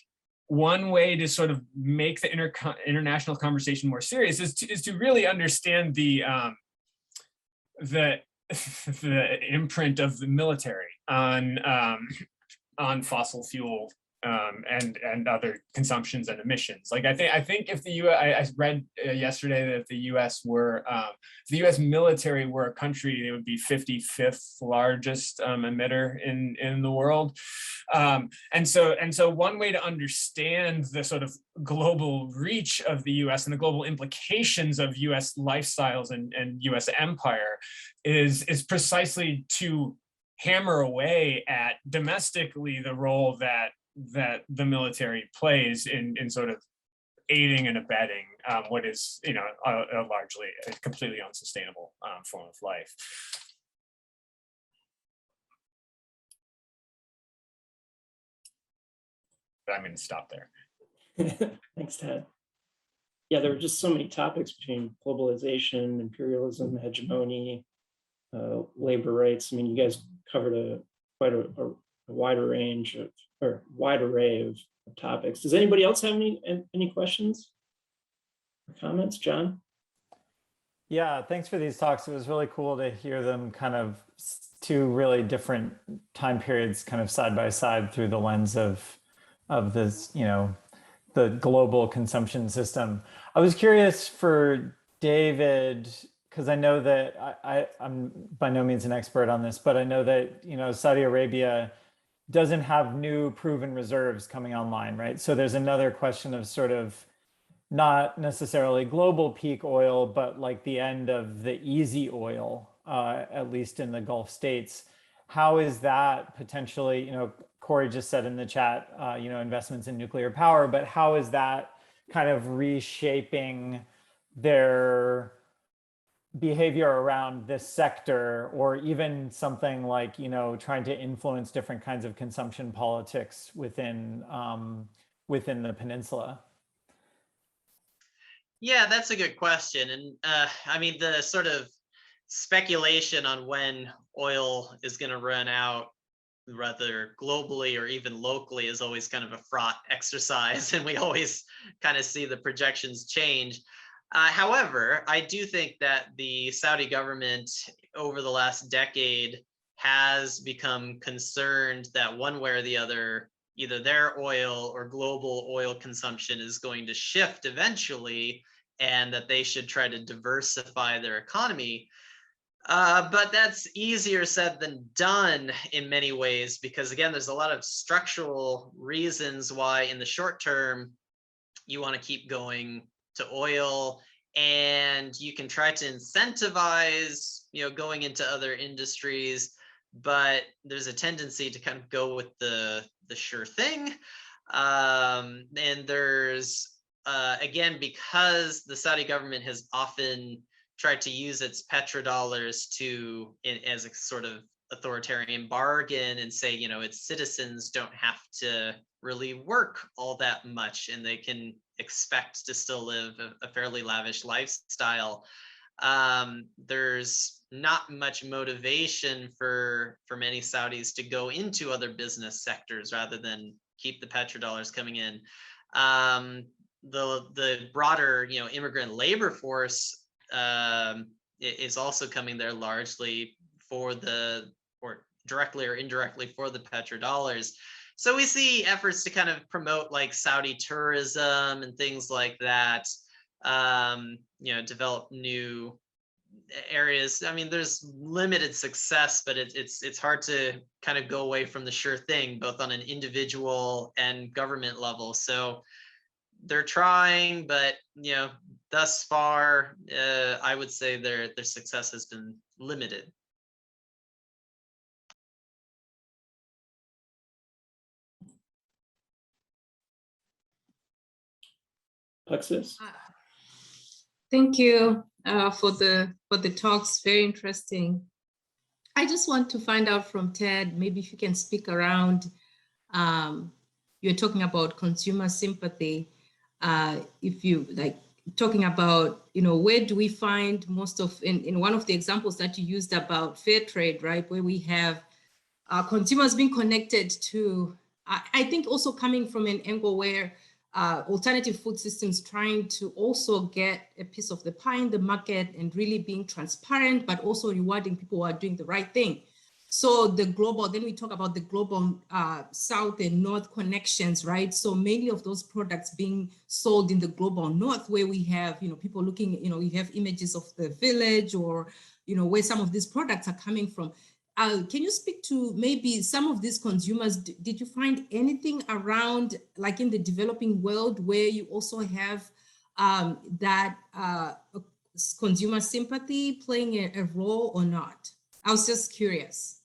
one way to sort of make the international conversation more serious is to really understand the imprint of the military on fossil fuel and other consumptions and emissions. Like I think if the U.S. I read yesterday that if the U.S. were if the U.S. military were a country, it would be 55th largest emitter in the world. And so one way to understand the sort of global reach of the U.S. and the global implications of U.S. lifestyles and U.S. empire is precisely to hammer away at domestically the role that the military plays in sort of aiding and abetting what is, a largely a completely unsustainable form of life. But I'm going to stop there. Thanks, Ted. Yeah, there were just so many topics between globalization, imperialism, hegemony, labor rights. I mean, you guys covered quite a wider range of, or wide array of topics. Does anybody else have any questions or comments? John? Yeah, thanks for these talks. It was really cool to hear them kind of two really different time periods kind of side by side through the lens of this, the global consumption system. I was curious for David, because I know that I'm by no means an expert on this, but I know that, Saudi Arabia doesn't have new proven reserves coming online, right? So there's another question of sort of not necessarily global peak oil, but like the end of the easy oil, at least in the Gulf states. How is that potentially, Corey just said in the chat, investments in nuclear power, but how is that kind of reshaping their behavior around this sector, or even something like, trying to influence different kinds of consumption politics within the peninsula? Yeah, that's a good question. And I mean, the sort of speculation on when oil is going to run out, rather globally or even locally, is always kind of a fraught exercise. And we always kind of see the projections change. However, I do think that the Saudi government over the last decade has become concerned that one way or the other, either their oil or global oil consumption is going to shift eventually, and that they should try to diversify their economy. But that's easier said than done in many ways, because again, there's a lot of structural reasons why in the short term you want to keep going to oil, and you can try to incentivize, going into other industries, but there's a tendency to kind of go with the sure thing. And there's again, because the Saudi government has often tried to use its petrodollars as a sort of authoritarian bargain and say, its citizens don't have to really work all that much and they can expect to still live a fairly lavish lifestyle. There's not much motivation for many Saudis to go into other business sectors rather than keep the petrodollars coming in. The broader, immigrant labor force is also coming there largely or directly or indirectly for the petrodollars. So we see efforts to kind of promote like Saudi tourism and things like that, develop new areas. I mean, there's limited success, but it's hard to kind of go away from the sure thing, both on an individual and government level. So they're trying, but thus far, I would say their success has been limited. Alexis? Thank you for the talks. Very interesting. I just want to find out from Ted, maybe if you can speak around, you're talking about consumer sympathy. If you like talking about, where do we find most of, in one of the examples that you used about fair trade, right, where we have consumers being connected to, I think also coming from an angle where alternative food systems trying to also get a piece of the pie in the market and really being transparent, but also rewarding people who are doing the right thing. So the global, then we talk about the global South and North connections, right? So many of those products being sold in the global North, where we have, people looking, we have images of the village or, where some of these products are coming from. Can you speak to maybe some of these consumers? Did you find anything around, like in the developing world, where you also have that consumer sympathy playing a role or not? I was just curious.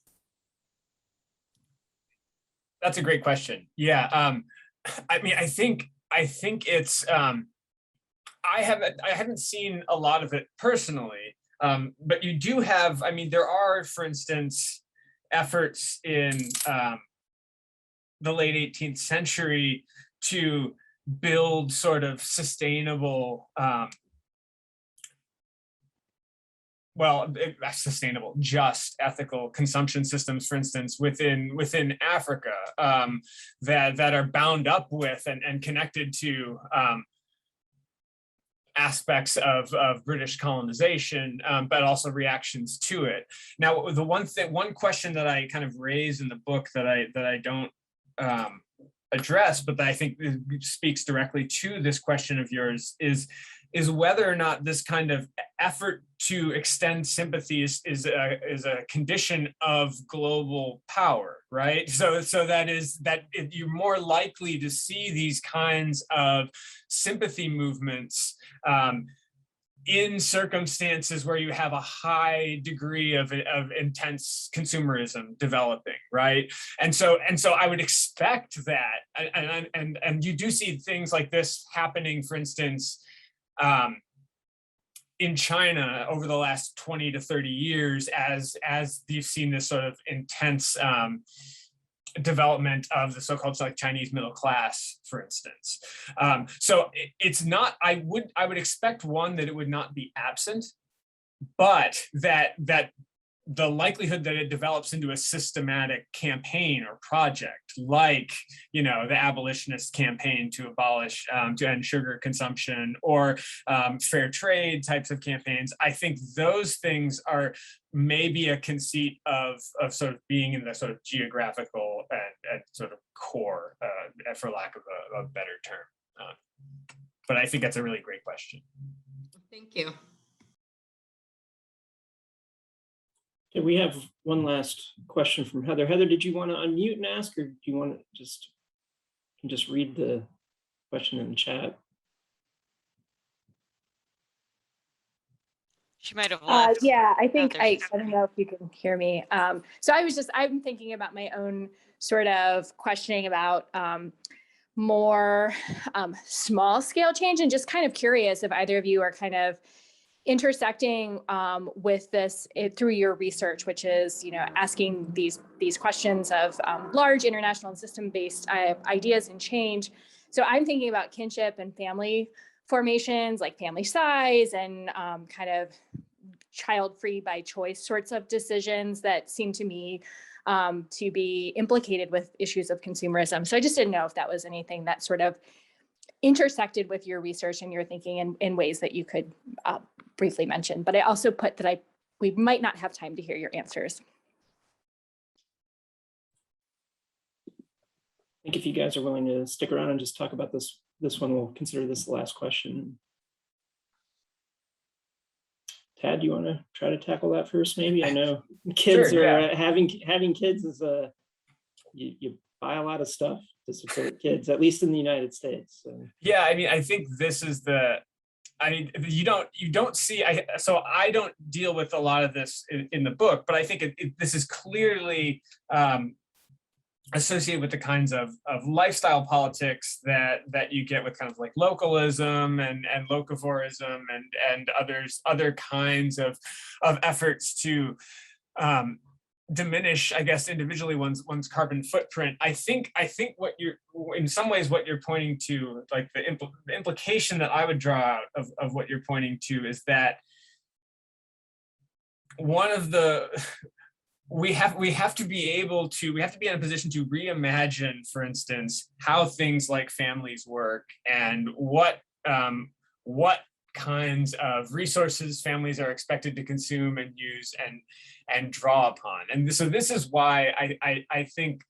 That's a great question. Yeah, I mean, I think I think it's I haven't seen a lot of it personally, but you do have, I mean, there are, for instance, efforts in the late 18th century to build sort of sustainable, sustainable, just, ethical consumption systems, for instance, within Africa, that are bound up with and connected to aspects of British colonization, but also reactions to it. Now, the one question that I kind of raise in the book that I don't address, but that I think speaks directly to this question of yours is whether or not this kind of effort to extend sympathy is a condition of global power, right? So that is that you're more likely to see these kinds of sympathy movements in circumstances where you have a high degree of intense consumerism developing, right? And so I would expect that, and you do see things like this happening, for instance, in China over the last 20 to 30 years, as you've seen this sort of intense development of the so-called like Chinese middle class, for instance. So it's not, I would expect, one, that it would not be absent, but that the likelihood that it develops into a systematic campaign or project, like, you know, the abolitionist campaign to abolish, to end sugar consumption, or fair trade types of campaigns, I think those things are maybe a conceit of sort of being in the sort of geographical and sort of core, for lack of a better term. But I think that's a really great question. Thank you. Okay, we have one last question from Heather. Heather, did you want to unmute and ask, or do you want to just read the question in the chat? She might have left. Yeah, I think I don't know if you can hear me. So I'm thinking about my own sort of questioning about more small scale change, and just kind of curious if either of you are kind of intersecting with this through your research, which is, you know, asking these questions of large international and system-based ideas and change. So I'm thinking about kinship and family formations, like family size and kind of child-free by choice sorts of decisions that seem to me to be implicated with issues of consumerism. So I just didn't know if that was anything that sort of intersected with your research and your thinking in ways that you could briefly mention. But I also put that we might not have time to hear your answers. I think if you guys are willing to stick around and just talk about this one, we'll consider this the last question. Tad, do you want to try to tackle that first? Maybe. I know kids Sure, are yeah. having kids is you buy a lot of stuff to support kids, at least in the United States. So. Yeah, I mean, I think this is you don't see, so I don't deal with a lot of this in the book, but I think this is clearly associated with the kinds of lifestyle politics that you get with kind of like localism and locavorism and other kinds of efforts to diminish, I guess, individually one's carbon footprint. I think what in some ways what you're pointing to, like the implication that I would draw out of what you're pointing to, is that one of the we have to be in a position to reimagine, for instance, how things like families work and what kinds of resources families are expected to consume and use and draw upon. And so this is why I think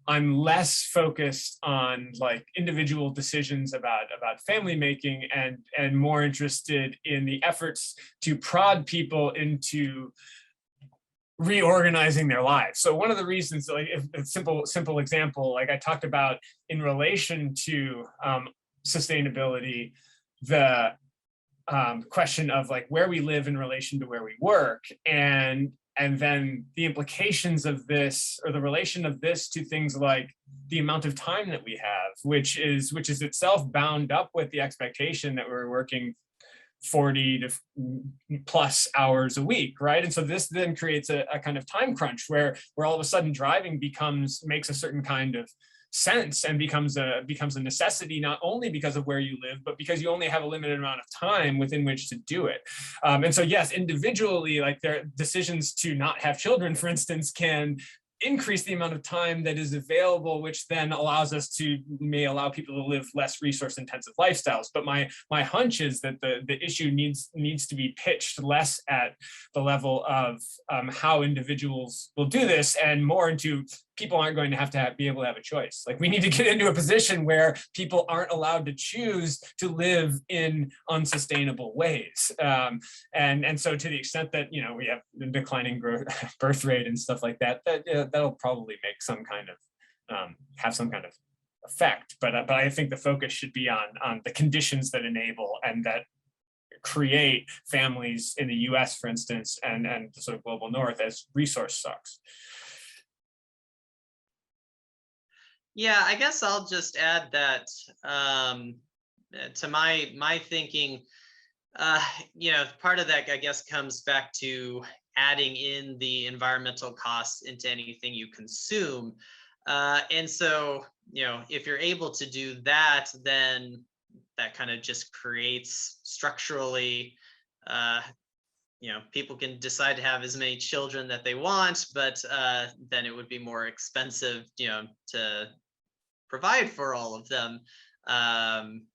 I'm less focused on like individual decisions about family making and more interested in the efforts to prod people into reorganizing their lives. So one of the reasons, like a simple example, like I talked about in relation to sustainability, the question of like where we live in relation to where we work, and And then the implications of this, or the relation of this to things like the amount of time that we have, which is itself bound up with the expectation that we're working 40 to plus hours a week, right? And so this then creates a kind of time crunch where all of a sudden driving makes a certain kind of sense and becomes a necessity, not only because of where you live, but because you only have a limited amount of time within which to do it. And so yes, individually, like their decisions to not have children, for instance, can increase the amount of time that is available, which then may allow people to live less resource intensive lifestyles. But my hunch is that the issue needs to be pitched less at the level of how individuals will do this, and more into people aren't going to have be able to have a choice. Like, we need to get into a position where people aren't allowed to choose to live in unsustainable ways. And so to the extent that, you know, we have the declining birth rate and stuff like that, that'll probably make some kind of, have some kind of effect. But I think the focus should be on the conditions that enable and that create families in the US, for instance, and the sort of global North as resource sucks. Yeah, I guess I'll just add that to my thinking, you know, part of that, I guess, comes back to adding in the environmental costs into anything you consume. And so, you know, if you're able to do that, then that kind of just creates structurally, you know, people can decide to have as many children that they want, but then it would be more expensive, you know, to provide for all of them,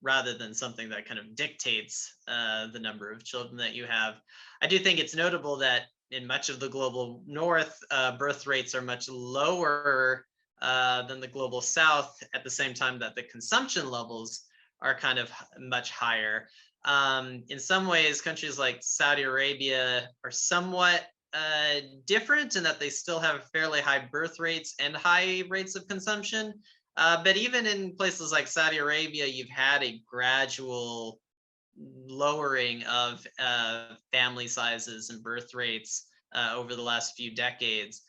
rather than something that kind of dictates the number of children that you have. I do think it's notable that in much of the global North, birth rates are much lower than the global South, at the same time that the consumption levels are kind of much higher. In some ways, countries like Saudi Arabia are somewhat different in that they still have fairly high birth rates and high rates of consumption. But even in places like Saudi Arabia, you've had a gradual lowering of family sizes and birth rates over the last few decades.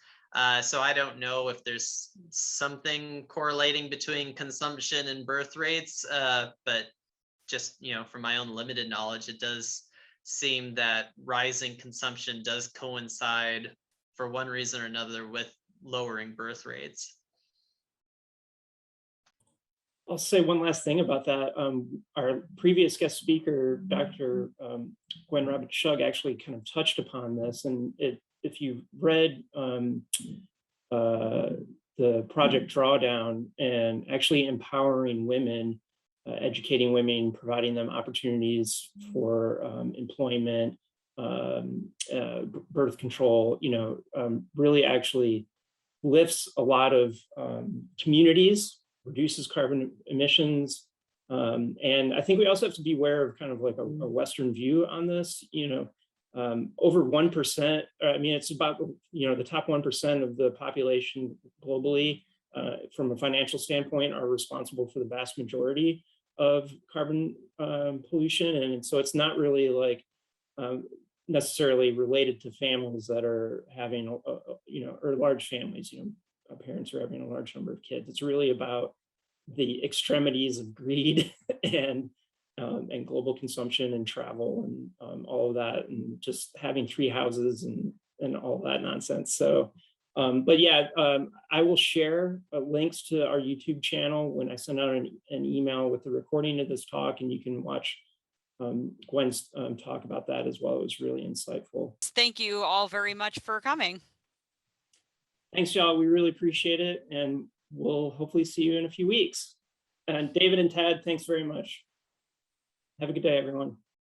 So I don't know if there's something correlating between consumption and birth rates, but just, you know, from my own limited knowledge, it does seem that rising consumption does coincide for one reason or another with lowering birth rates. I'll say one last thing about that. Our previous guest speaker, Dr. Gwen Rabbit-Shug, actually kind of touched upon this. And if you read the Project Drawdown and actually empowering women, educating women, providing them opportunities for employment, birth control, you know, really actually lifts a lot of communities, reduces carbon emissions. And I think we also have to be aware of kind of like a Western view on this, you know, over 1%, I mean, it's about, you know, the top 1% of the population globally, from a financial standpoint, are responsible for the vast majority of carbon pollution. And so it's not really like necessarily related to families that are having, you know, or large families, you know, parents are having a large number of kids. It's really about the extremities of greed and global consumption and travel and all of that, and just having 3 houses and all that nonsense. So, but yeah, I will share links to our YouTube channel when I send out an email with the recording of this talk, and you can watch Gwen's talk about that as well. It was really insightful. Thank you all very much for coming. Thanks, y'all. We really appreciate it. And we'll hopefully see you in a few weeks. And David and Tad, thanks very much. Have a good day, everyone.